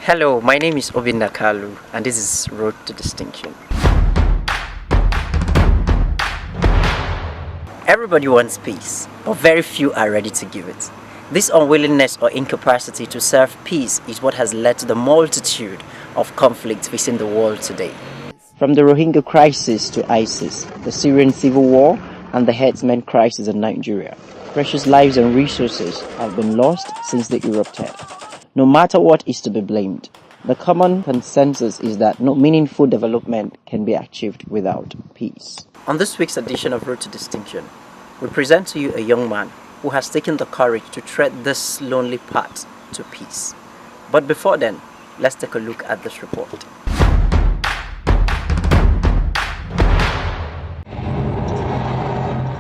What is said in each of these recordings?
Hello, my name is Obinna Kalu, and this is Road to Distinction. Everybody wants peace, but very few are ready to give it. This unwillingness or incapacity to serve peace is what has led to the multitude of conflicts facing the world today. From the Rohingya crisis to ISIS, the Syrian civil war, and the herdsmen crisis in Nigeria, precious lives and resources have been lost since they erupted. No matter what is to be blamed, the common consensus is that no meaningful development can be achieved without peace. On this week's edition of Road to Distinction, we present to you a young man who has taken the courage to tread this lonely path to peace. But before then, let's take a look at this report.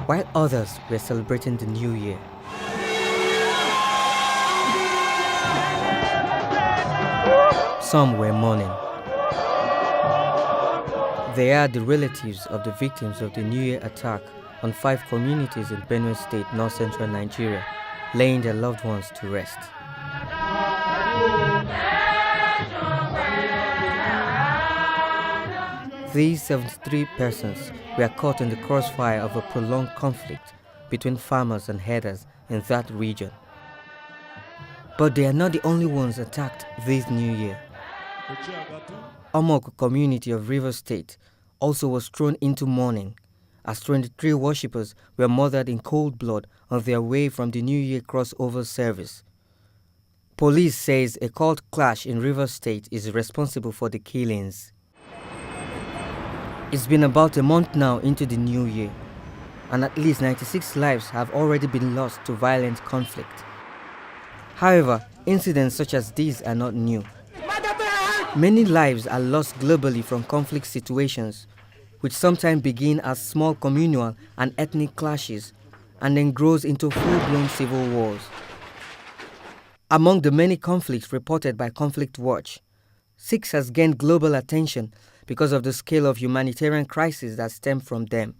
While others were celebrating the new year, some were mourning. They are the relatives of the victims of the New Year attack on 5 communities in Benue State, north-central Nigeria, laying their loved ones to rest. These 73 persons were caught in the crossfire of a prolonged conflict between farmers and herders in that region. But they are not the only ones attacked this new year. Omok community of Rivers State also was thrown into mourning as 23 worshippers were murdered in cold blood on their way from the New Year crossover service. Police says a cult clash in Rivers State is responsible for the killings. It's been about a month now into the new year, and at least 96 lives have already been lost to violent conflict. However, incidents such as these are not new. Many lives are lost globally from conflict situations, which sometimes begin as small communal and ethnic clashes and then grows into full-blown civil wars. Among the many conflicts reported by Conflict Watch, 6 has gained global attention because of the scale of humanitarian crises that stem from them.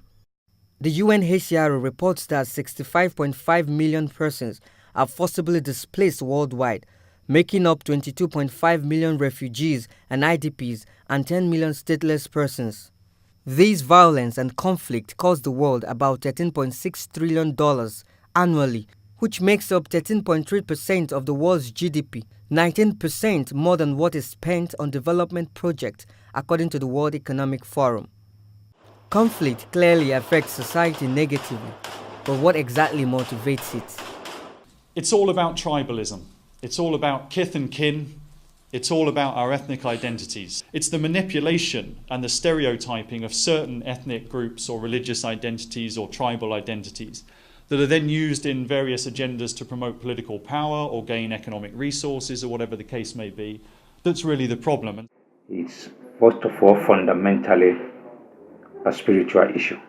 The UNHCR reports that 65.5 million persons are forcibly displaced worldwide, making up 22.5 million refugees and IDPs and 10 million stateless persons. These violence and conflict cost the world about $13.6 trillion annually, which makes up 13.3% of the world's GDP, 19% more than what is spent on development projects, according to the World Economic Forum. Conflict clearly affects society negatively, but what exactly motivates it? It's all about tribalism. It's all about kith and kin. It's all about our ethnic identities. It's the manipulation and the stereotyping of certain ethnic groups or religious identities or tribal identities that are then used in various agendas to promote political power or gain economic resources or whatever the case may be. That's really the problem. It's first of all fundamentally a spiritual issue.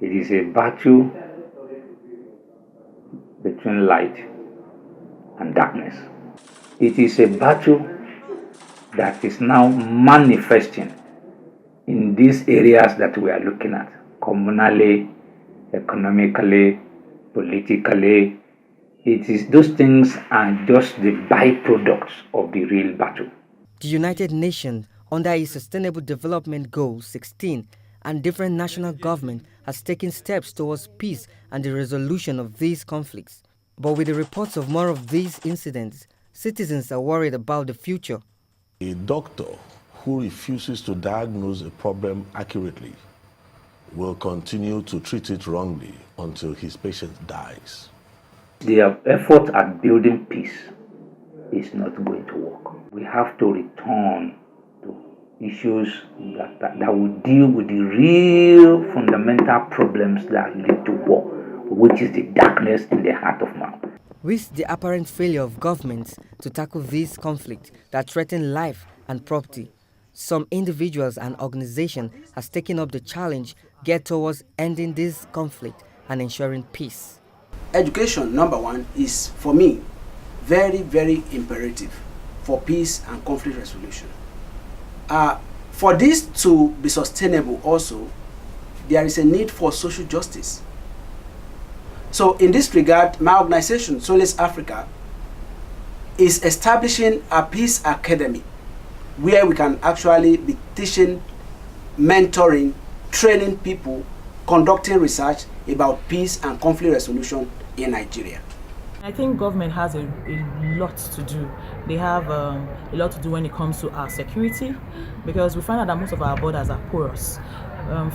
It is a battle between light and darkness. It is a battle that is now manifesting in these areas that we are looking at, communally, economically, politically. Those things are just the byproducts of the real battle. The United Nations, under its Sustainable Development Goal 16, and different national governments has taken steps towards peace and the resolution of these conflicts. But with the reports of more of these incidents, citizens are worried about the future. A doctor who refuses to diagnose a problem accurately will continue to treat it wrongly until his patient dies. Their effort at building peace is not going to work. We have to return to issues that will deal with the real fundamental problems that lead to war, which is the darkness in the heart of man. With the apparent failure of governments to tackle these conflicts that threaten life and property, some individuals and organizations has taken up the challenge geared towards ending this conflict and ensuring peace. Education, number one, is for me very, very imperative for peace and conflict resolution. For this to be sustainable also, there is a need for social justice. So in this regard, my organization, Solace Africa, is establishing a peace academy where we can actually be teaching, mentoring, training people, conducting research about peace and conflict resolution in Nigeria. I think government has a lot to do. They have a lot to do when it comes to our security, because we find out that most of our borders are porous.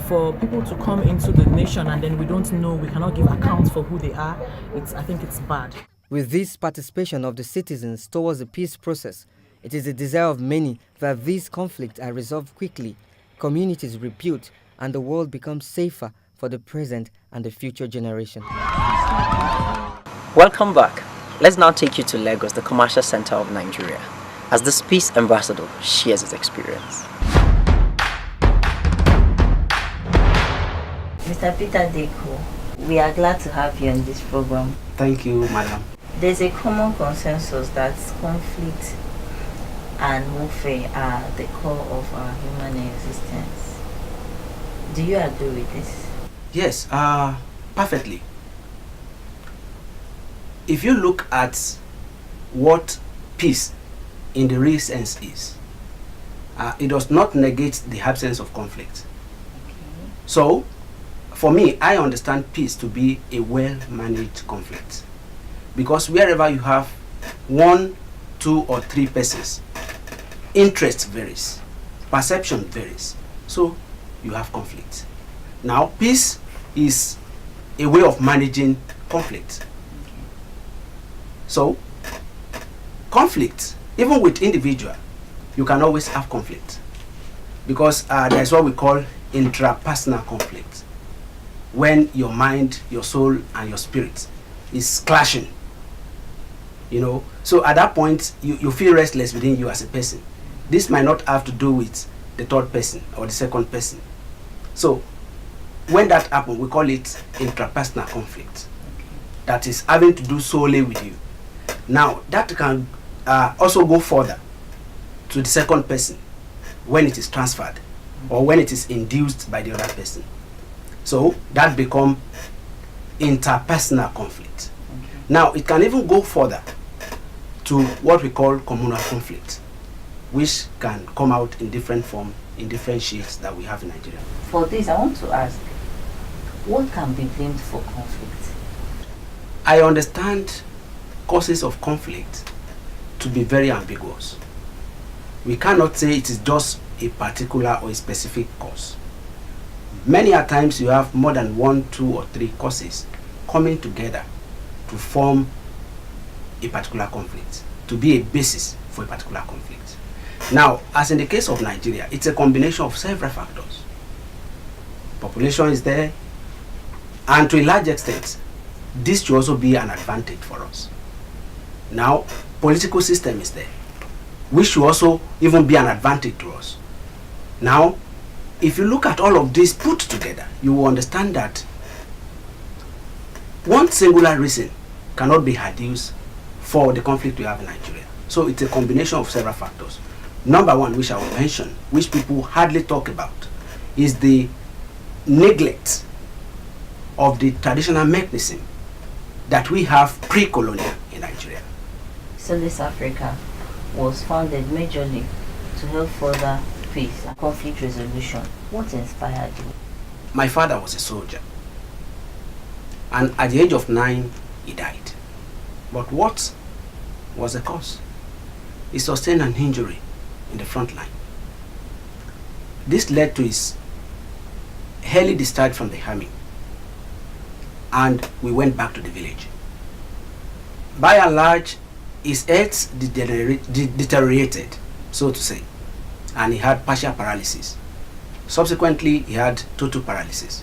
For people to come into the nation and then we don't know, we cannot give accounts for who they are, I think it's bad. With this participation of the citizens towards the peace process, it is the desire of many that these conflicts are resolved quickly, communities rebuilt, and the world becomes safer for the present and the future generation. Welcome back. Let's now take you to Lagos, the commercial center of Nigeria, as this peace ambassador shares his experience. Mr. PETER ADEEKO, we are glad to have you on this program. Thank you, madam. There's a common consensus that conflict and warfare are the core of our human existence. Do you agree with this? Yes, perfectly. If you look at what peace in the real sense is, it does not negate the absence of conflict. Okay. So, for me, I understand peace to be a well-managed conflict. Because wherever you have 1, 2, or 3 persons, interest varies, perception varies, so you have conflict. Now, peace is a way of managing conflict. So, conflict, even with individual, you can always have conflict. Because there's what we call intrapersonal conflict. When your mind, your soul, and your spirit is clashing. You know, so at that point, you feel restless within you as a person. This might not have to do with the third person or the second person. So, when that happens, we call it intrapersonal conflict. That is having to do solely with you. Now, that can also go further to the second person when it is transferred or when it is induced by the other person. So, that becomes interpersonal conflict. Now, it can even go further to what we call communal conflict, which can come out in different forms, in different shades that we have in Nigeria. For this, I want to ask, what can be blamed for conflict? I understand causes of conflict to be very ambiguous. We cannot say it is just a particular or a specific cause. Many a times you have more than 1, 2, or 3 causes coming together to form a particular conflict, to be a basis for a particular conflict. Now, as in the case of Nigeria, it's a combination of several factors. Population is there, and to a large extent, this should also be an advantage for us. Now, political system is there, which should also even be an advantage to us. Now, if you look at all of this put together, you will understand that one singular reason cannot be adduced for the conflict we have in Nigeria. So it's a combination of several factors. Number one, which I will mention, which people hardly talk about, is the neglect of the traditional mechanism that we have pre-colonial in Nigeria. South Africa was founded majorly to help further peace and conflict resolution. What inspired you? My father was a soldier, and at the age of 9, he died. But what was the cause? He sustained an injury in the front line. This led to his early discharge from the army, and we went back to the village. By and large, his health deteriorated, so to say, and he had partial paralysis. Subsequently, he had total paralysis.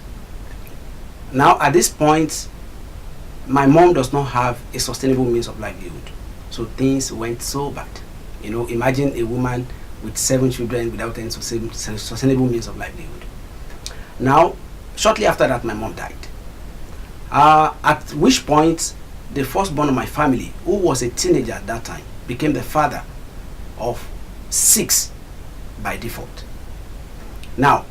Now, at this point, my mom does not have a sustainable means of livelihood. So things went so bad. You know, imagine a woman with 7 children without any sustainable means of livelihood. Now, shortly after that, my mom died. At which point, the firstborn of my family, who was a teenager at that time, became the father of 6 by default. Now,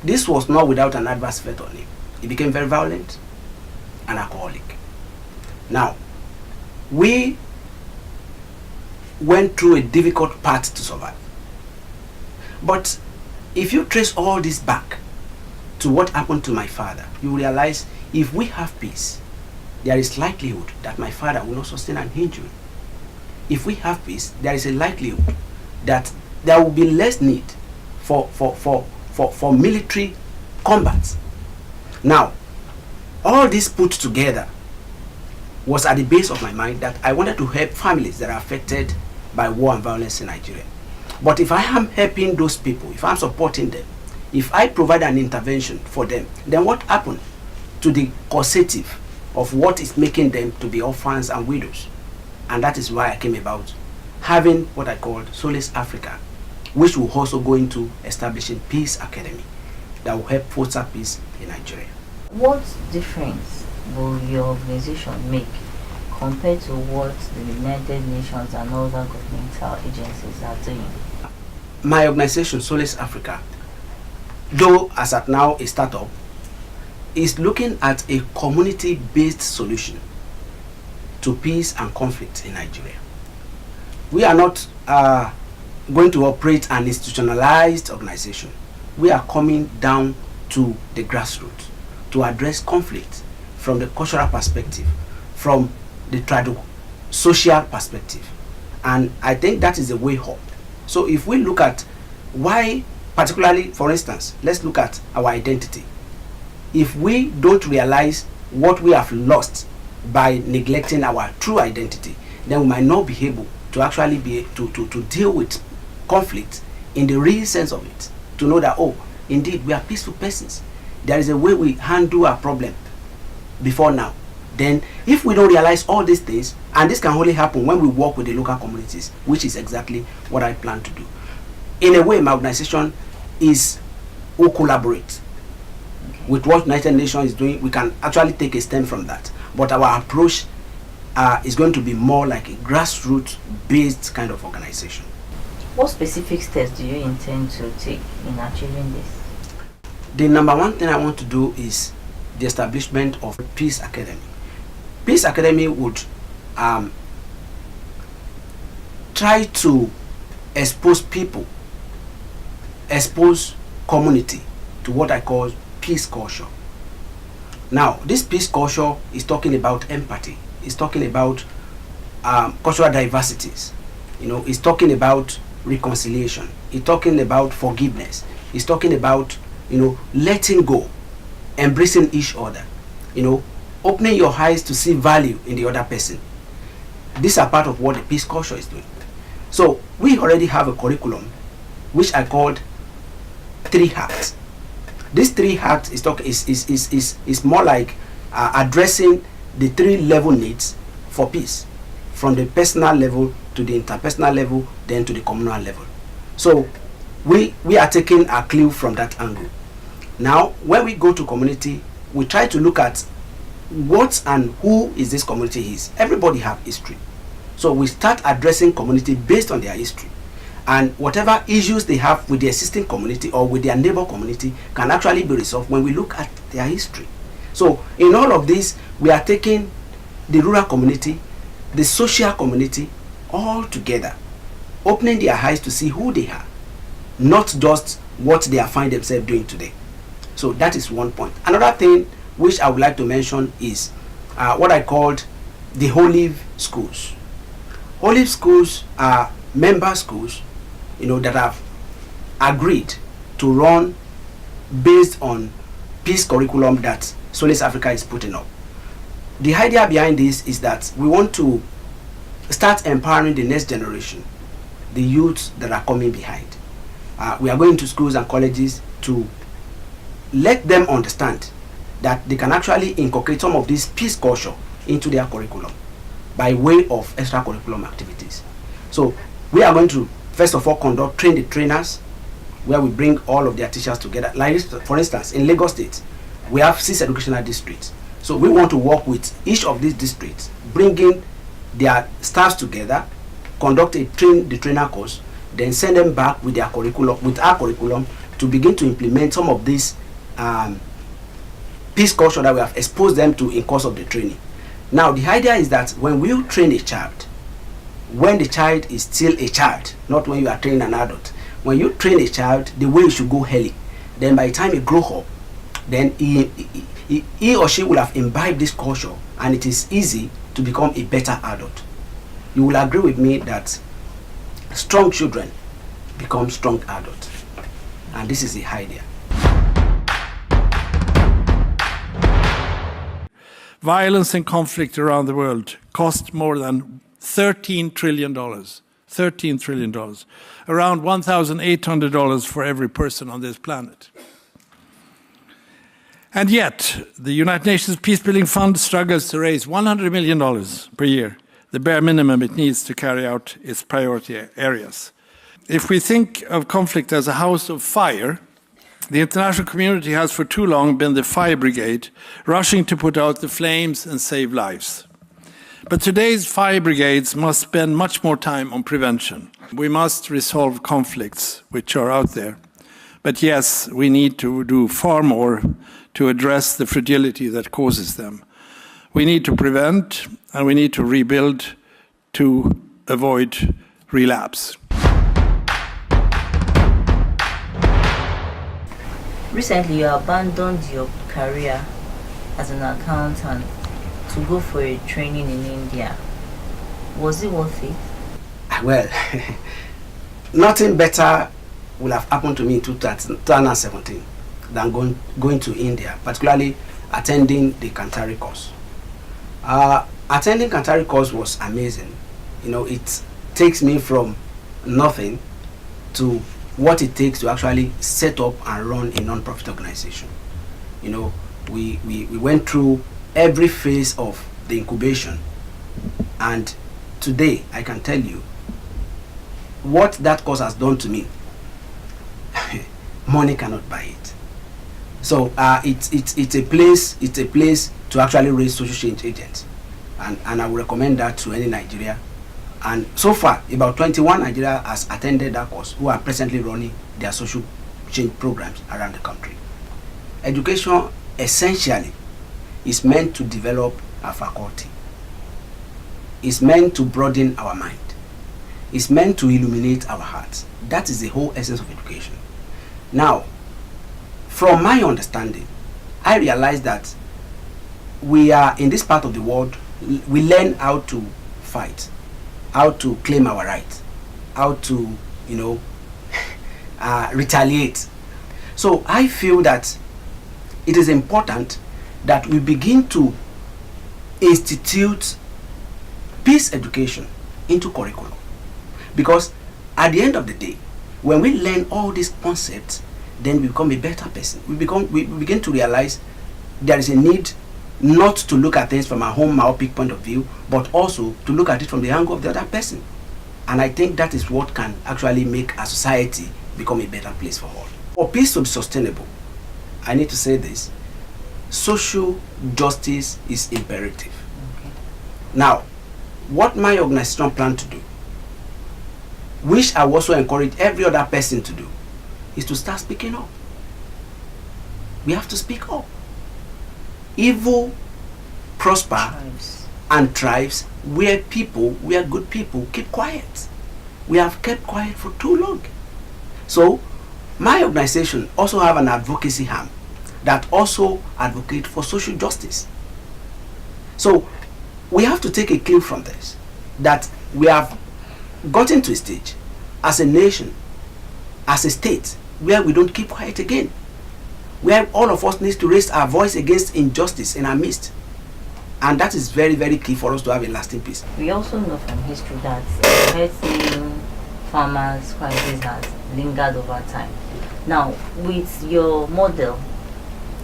this was not without an adverse effect on him. He became very violent and alcoholic. Now, we went through a difficult path to survive. But if you trace all this back to what happened to my father, you realize if we have peace, there is likelihood that my father will not sustain an injury. If we have peace, there is a likelihood that there will be less need for military combat. Now, all this put together was at the base of my mind that I wanted to help families that are affected by war and violence in Nigeria. But if I am helping those people, if I'm supporting them, if I provide an intervention for them, then what happened to the causative of what is making them to be orphans and widows? And that is why I came about having what I called Solace Africa, which will also go into establishing Peace Academy that will help foster peace in Nigeria. What difference will your organization make compared to what the United Nations and other governmental agencies are doing? My organization, Solace Africa, though as at now a startup, is looking at a community-based solution to peace and conflict in Nigeria. We are not going to operate an institutionalized organization. We are coming down to the grassroots to address conflict from the cultural perspective, from the social perspective. And I think that is the way up. So if we look at why, particularly, for instance, let's look at our identity. If we don't realize what we have lost by neglecting our true identity, then we might not be able to actually be to deal with conflict in the real sense of it. To know that, oh, indeed, we are peaceful persons. There is a way we handle our problem before now. Then, if we don't realize all these things, and this can only happen when we work with the local communities, which is exactly what I plan to do. In a way, my organization will collaborate with what United Nations is doing. We can actually take a stem from that. But our approach is going to be more like a grassroots-based kind of organization. What specific steps do you intend to take in achieving this? The number one thing I want to do is the establishment of a Peace Academy. Peace Academy would try to expose people, expose community to what I call peace culture. Now, this peace culture is talking about empathy. It's talking about cultural diversities. It's talking about reconciliation. It's talking about forgiveness. It's talking about letting go, embracing each other, opening your eyes to see value in the other person. These are part of what the peace culture is doing. So we already have a curriculum which I called 3 Acts. This 3 Acts is more like addressing the 3 level needs for peace, from the personal level to the interpersonal level, then to the communal level. So we are taking a clue from that angle. Now, when we go to community, we try to look at what and who is this community is. Everybody have history. So we start addressing community based on their history. And whatever issues they have with the existing community or with their neighbor community can actually be resolved when we look at their history. So in all of this, we are taking the rural community, the social community, all together, opening their eyes to see who they are, not just what they are finding themselves doing today. So that is one point. Another thing which I would like to mention is what I called the Olive Schools. Olive Schools are member schools, that have agreed to run based on peace curriculum that Solace Africa is putting up. The idea behind this is that we want to start empowering the next generation, the youth that are coming behind. We are going to schools and colleges to let them understand that they can actually inculcate some of this peace culture into their curriculum by way of extracurriculum activities. So we are going to, first of all, train the trainers, where we bring all of their teachers together. Like, for instance, in Lagos State, we have 6 educational districts. So we want to work with each of these districts, bringing their staffs together, conduct the trainer course, then send them back with their curriculum, with our curriculum, to begin to implement some of this peace culture that we have exposed them to in course of the training. Now, the idea is that when we train a child, when the child is still a child, not when you are training an adult. When you train a child, the way you should go early, then by the time he grow up, then he or she will have imbibed this culture, and it is easy to become a better adult. You will agree with me that strong children become strong adults, and this is the idea. Violence and conflict around the world cost more than $13 trillion. $13 trillion. Around $1,800 for every person on this planet. And yet, the United Nations Peacebuilding Fund struggles to raise $100 million per year, the bare minimum it needs to carry out its priority areas. If we think of conflict as a house of fire, the international community has for too long been the fire brigade, rushing to put out the flames and save lives. But today's fire brigades must spend much more time on prevention. We must resolve conflicts which are out there. But yes, we need to do far more to address the fragility that causes them. We need to prevent, and we need to rebuild to avoid relapse. Recently, you abandoned your career as an accountant to go for a training in India. Was it worth it? Well, nothing better will have happened to me in 2017 than going to India, particularly attending the Kantari course. Attending Kantari course was amazing. You know, it takes me from nothing to what it takes to actually set up and run a non-profit organization. You know, we went through every phase of the incubation, and today I can tell you what that course has done to me. Money cannot buy it. So it's a place to actually raise social change agents, and I would recommend that to any Nigeria. And so far, about 21 Nigeria has attended that course, who are presently running their social change programs around the country. Education essentially is meant to develop our faculty. It's meant to broaden our mind. It's meant to illuminate our hearts. That is the whole essence of education. Now, from my understanding, I realize that we are in this part of the world, we learn how to fight, how to claim our rights, how to, retaliate. So I feel that it is important that we begin to institute peace education into curriculum. Because at the end of the day, when we learn all these concepts, then we become a better person. We begin to realize there is a need not to look at things from a home myopic point of view, but also to look at it from the angle of the other person. And I think that is what can actually make a society become a better place for all. For peace to be sustainable, I need to say this: social justice is imperative. Okay. Now, what my organization plans to do, which I also encourage every other person to do, is to start speaking up. We have to speak up. Evil prosper and thrives where good people keep quiet. We have kept quiet for too long. So my organization also have an advocacy arm that also advocate for social justice. So we have to take a cue from this, that we have gotten to a stage as a nation, as a state, where we don't keep quiet again, where all of us need to raise our voice against injustice in our midst. And that is very, very key for us to have a lasting peace. We also know from history that hurting farmers' crisis has lingered over time. Now, with your model,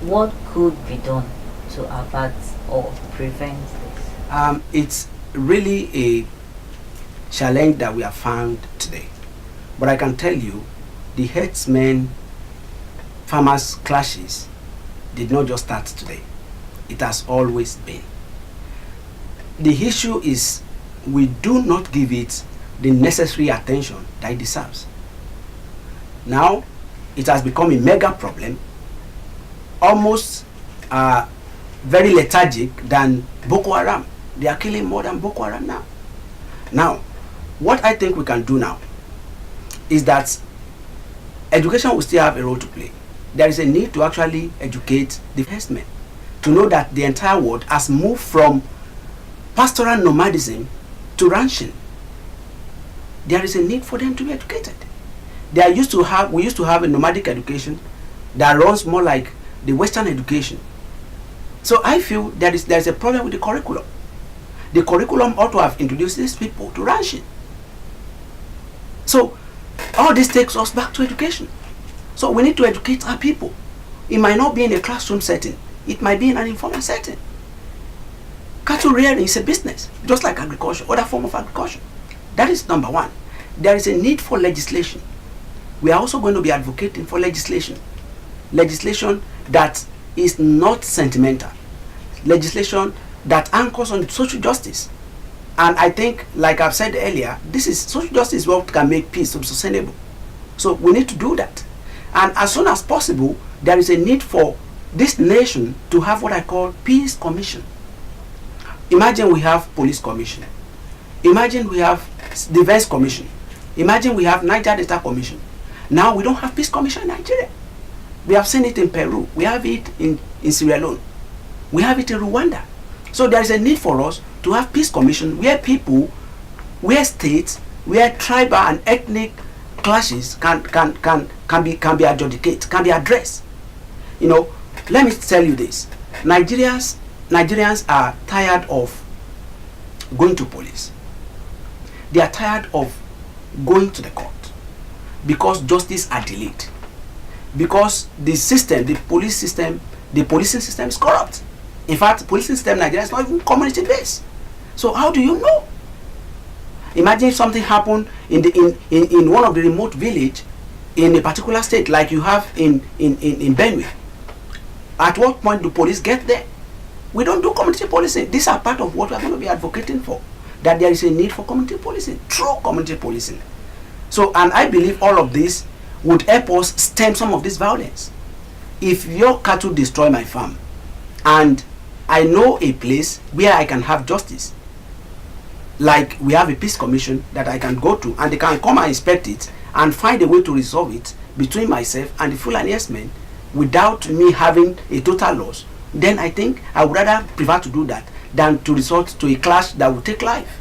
what could be done to avert or prevent this? It's really a challenge that we have found today. But I can tell you, the herdsmen farmers clashes did not just start today. It has always been. The issue is we do not give it the necessary attention that it deserves. Now it has become a mega problem, almost very lethargic than Boko Haram. They are killing more than Boko Haram now. Now, what I think we can do now is that education will still have a role to play. There is a need to actually educate the herdsmen to know that the entire world has moved from pastoral nomadism to ranching. There is a need for them to be educated. We used to have a nomadic education that runs more like the Western education. So I feel there is a problem with the curriculum. The curriculum ought to have introduced these people to ranching. So all this takes us back to education. So we need to educate our people. It might not be in a classroom setting. It might be in an informal setting. Cattle rearing is a business, just like agriculture, other form of agriculture. That is number one. There is a need for legislation. We are also going to be advocating for legislation. Legislation that is not sentimental. Legislation that anchors on social justice. And I think, like I've said earlier, social justice is what can make peace sustainable. So we need to do that. And as soon as possible, there is a need for this nation to have what I call peace commission. Imagine we have police commission. Imagine we have defense commission. Imagine we have Niger Delta commission. Now we don't have peace commission in Nigeria. We have seen it in Peru. We have it in Sierra Leone. We have it in Rwanda. So there is a need for us to have peace commission where states, where tribal and ethnic clashes can be adjudicated, can be addressed. Let me tell you this. Nigerians are tired of going to police. They are tired of going to the court because justice are delayed. Because the policing system is corrupt. In fact, the policing system in Nigeria is not even community based. So how do you know? Imagine if something happened in one of the remote village in a particular state, like you have in Benue. At what point do police get there? We don't do community policing. These are part of what we are going to be advocating for. That there is a need for community policing, true community policing. So, and I believe all of this would help us stem some of this violence. If your cattle destroy my farm, and I know a place where I can have justice, like we have a peace commission that I can go to, and they can come and inspect it and find a way to resolve it between myself and the Fulani herdsmen without me having a total loss, then I think I would rather prefer to do that than to resort to a clash that will take life.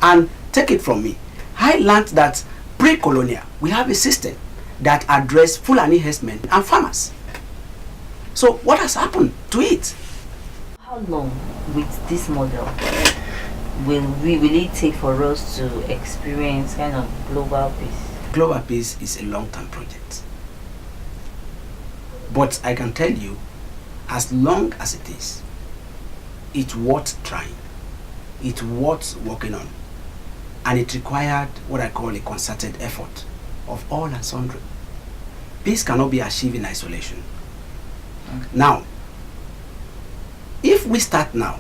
And take it from me, I learned that pre-colonial, we have a system that address Fulani herdsmen and farmers. So what has happened to it? How long with this model will it take for us to experience kind of global peace? Global peace is a long-term project. But I can tell you, as long as it is, it's worth trying. It's worth working on. And it required what I call a concerted effort of all and sundry. Peace cannot be achieved in isolation. Now, if we start now,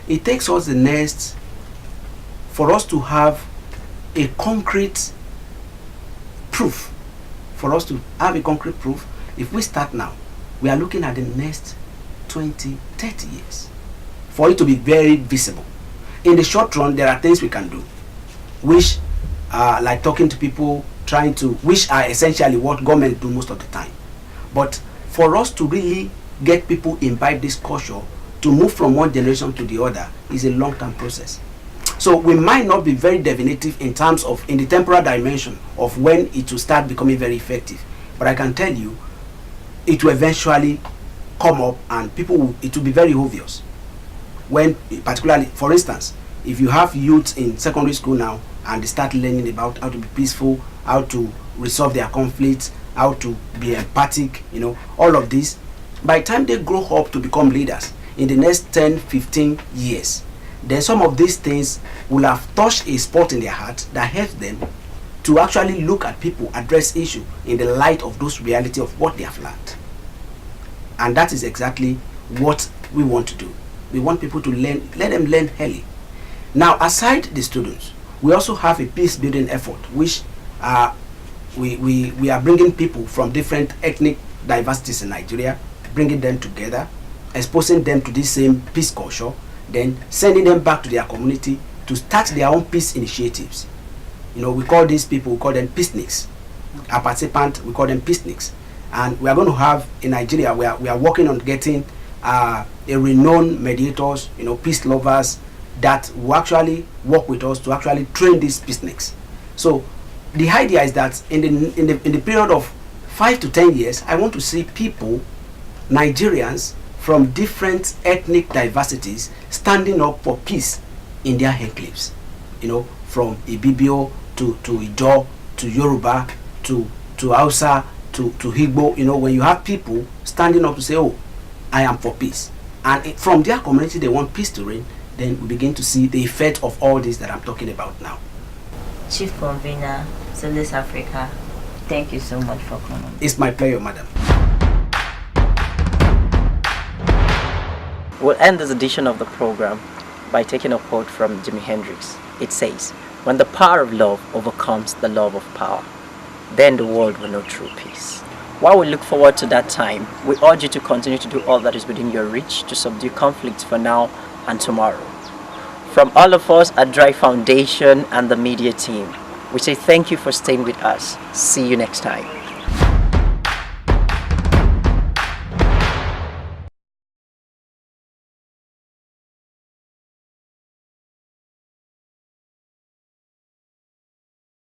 it takes us the next, for us to have a concrete proof, if we start now, we are looking at the next 20, 30 years for it to be very visible. In the short run, there are things we can do, which are like talking to people, which are essentially what government do most of the time. But for us to really get people imbibe this culture, to move from one generation to the other, is a long-term process. So we might not be very definitive in terms of, in the temporal dimension of when it will start becoming very effective. But I can tell you, it will eventually come up and it will be very obvious. When, particularly, for instance, if you have youth in secondary school now and they start learning about how to be peaceful, how to resolve their conflicts, how to be empathic, all of this, by the time they grow up to become leaders in the next 10, 15 years, then some of these things will have touched a spot in their heart that helps them to actually look at people, address issues in the light of those reality of what they have learned. And that is exactly what we want to do. We want people to learn, let them learn early. Now, aside the students, we also have a peace building effort, which we are bringing people from different ethnic diversities in Nigeria, bringing them together, exposing them to this same peace culture, then sending them back to their community to start their own peace initiatives. You know, we call these people, we call them peaceniks. Our participants, we call them peaceniks. And we are going to have in Nigeria, we are working on getting a renowned mediators, you know, peace lovers that will actually work with us to actually train these peaceniks. So the idea is that in the period of 5 to 10 years, I want to see people, Nigerians from different ethnic diversities, standing up for peace in their enclaves. You know, from Ibibio to Ido to Yoruba to Hausa to Igbo. You know, when you have people standing up to say, oh, I am for peace, and from their community they want peace to reign, then we begin to see the effect of all this that I'm talking about now. Chief Convener, Southern Africa, thank you so much for coming. It's my pleasure, madam. We'll end this edition of the program by taking a quote from Jimi Hendrix. It says, "When the power of love overcomes the love of power, then the world will know true peace." While we look forward to that time, we urge you to continue to do all that is within your reach to subdue conflict for now and tomorrow. From all of us at Drive Foundation and the media team, we say thank you for staying with us. See you next time.